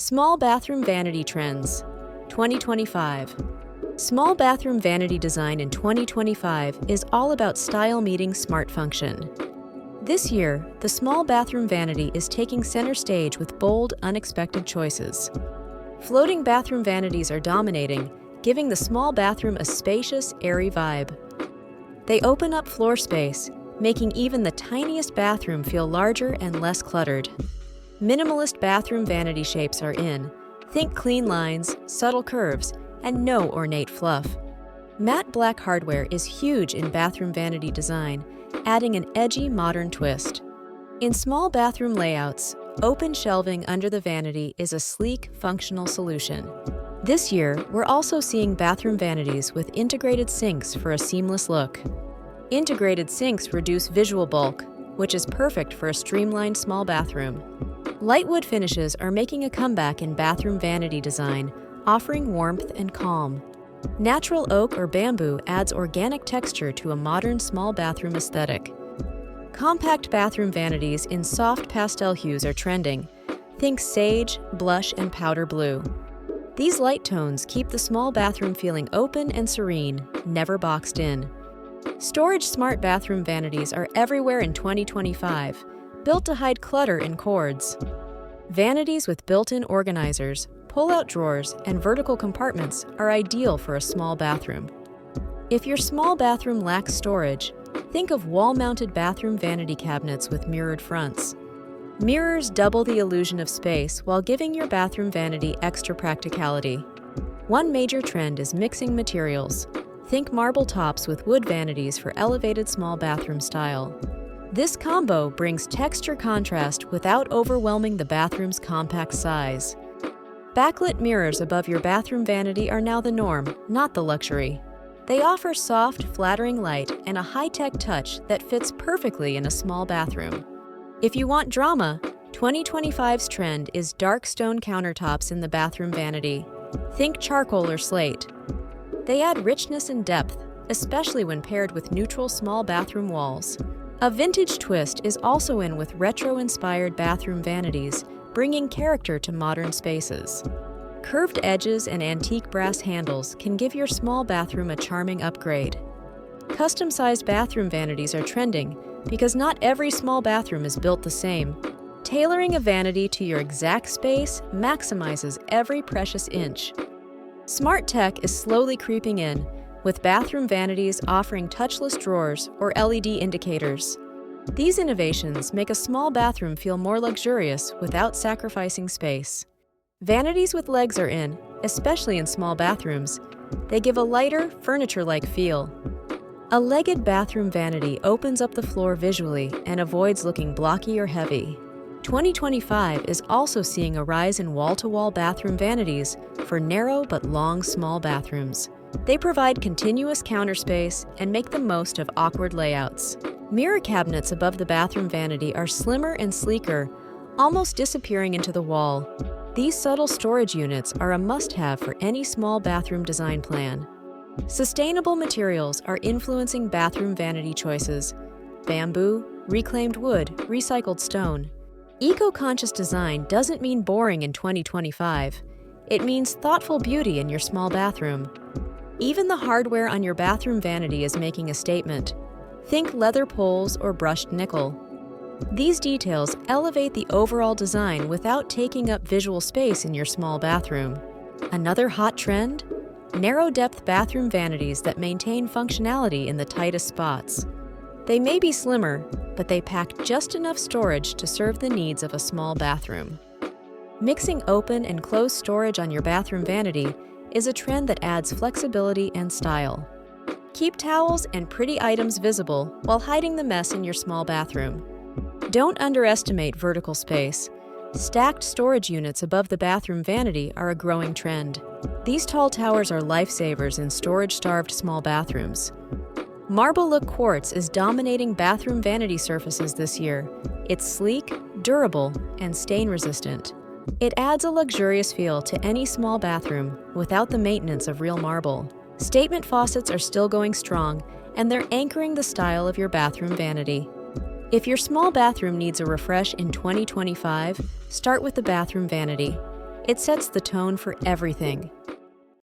Small Bathroom Vanity Trends 2025. Small bathroom vanity design in 2025 is all about style meeting smart function. This year, the small bathroom vanity is taking center stage with bold, unexpected choices. Floating bathroom vanities are dominating, giving the small bathroom a spacious, airy vibe. They open up floor space, making even the tiniest bathroom feel larger and less cluttered. Minimalist bathroom vanity shapes are in. Think clean lines, subtle curves, and no ornate fluff. Matte black hardware is huge in bathroom vanity design, adding an edgy modern twist. In small bathroom layouts, open shelving under the vanity is a sleek, functional solution. This year, we're also seeing bathroom vanities with integrated sinks for a seamless look. Integrated sinks reduce visual bulk, which is perfect for a streamlined small bathroom. Light wood finishes are making a comeback in bathroom vanity design, offering warmth and calm. Natural oak or bamboo adds organic texture to a modern small bathroom aesthetic. Compact bathroom vanities in soft pastel hues are trending. Think sage, blush, and powder blue. These light tones keep the small bathroom feeling open and serene, never boxed in. Storage smart bathroom vanities are everywhere in 2025, built to hide clutter in cords. Vanities with built-in organizers, pull-out drawers, and vertical compartments are ideal for a small bathroom. If your small bathroom lacks storage, think of wall-mounted bathroom vanity cabinets with mirrored fronts. Mirrors double the illusion of space while giving your bathroom vanity extra practicality. One major trend is mixing materials. Think marble tops with wood vanities for elevated small bathroom style. This combo brings texture contrast without overwhelming the bathroom's compact size. Backlit mirrors above your bathroom vanity are now the norm, not the luxury. They offer soft, flattering light and a high-tech touch that fits perfectly in a small bathroom. If you want drama, 2025's trend is dark stone countertops in the bathroom vanity. Think charcoal or slate. They add richness and depth, especially when paired with neutral small bathroom walls. A vintage twist is also in with retro-inspired bathroom vanities, bringing character to modern spaces. Curved edges and antique brass handles can give your small bathroom a charming upgrade. Custom-sized bathroom vanities are trending because not every small bathroom is built the same. Tailoring a vanity to your exact space maximizes every precious inch. Smart tech is slowly creeping in, with bathroom vanities offering touchless drawers or LED indicators. These innovations make a small bathroom feel more luxurious without sacrificing space. Vanities with legs are in, especially in small bathrooms. They give a lighter, furniture-like feel. A legged bathroom vanity opens up the floor visually and avoids looking blocky or heavy. 2025 is also seeing a rise in wall-to-wall bathroom vanities for narrow but long small bathrooms. They provide continuous counter space and make the most of awkward layouts. Mirror cabinets above the bathroom vanity are slimmer and sleeker, almost disappearing into the wall. These subtle storage units are a must-have for any small bathroom design plan. Sustainable materials are influencing bathroom vanity choices: bamboo, reclaimed wood, recycled stone. Eco-conscious design doesn't mean boring in 2025. It means thoughtful beauty in your small bathroom. Even the hardware on your bathroom vanity is making a statement. Think leather poles or brushed nickel. These details elevate the overall design without taking up visual space in your small bathroom. Another hot trend? Narrow-depth bathroom vanities that maintain functionality in the tightest spots. They may be slimmer, but they pack just enough storage to serve the needs of a small bathroom. Mixing open and closed storage on your bathroom vanity is a trend that adds flexibility and style. Keep towels and pretty items visible while hiding the mess in your small bathroom. Don't underestimate vertical space. Stacked storage units above the bathroom vanity are a growing trend. These tall towers are lifesavers in storage-starved small bathrooms. Marble look quartz is dominating bathroom vanity surfaces this year. It's sleek, durable, and stain-resistant. It adds a luxurious feel to any small bathroom without the maintenance of real marble. Statement faucets are still going strong, and they're anchoring the style of your bathroom vanity. If your small bathroom needs a refresh in 2025, start with the bathroom vanity. It sets the tone for everything.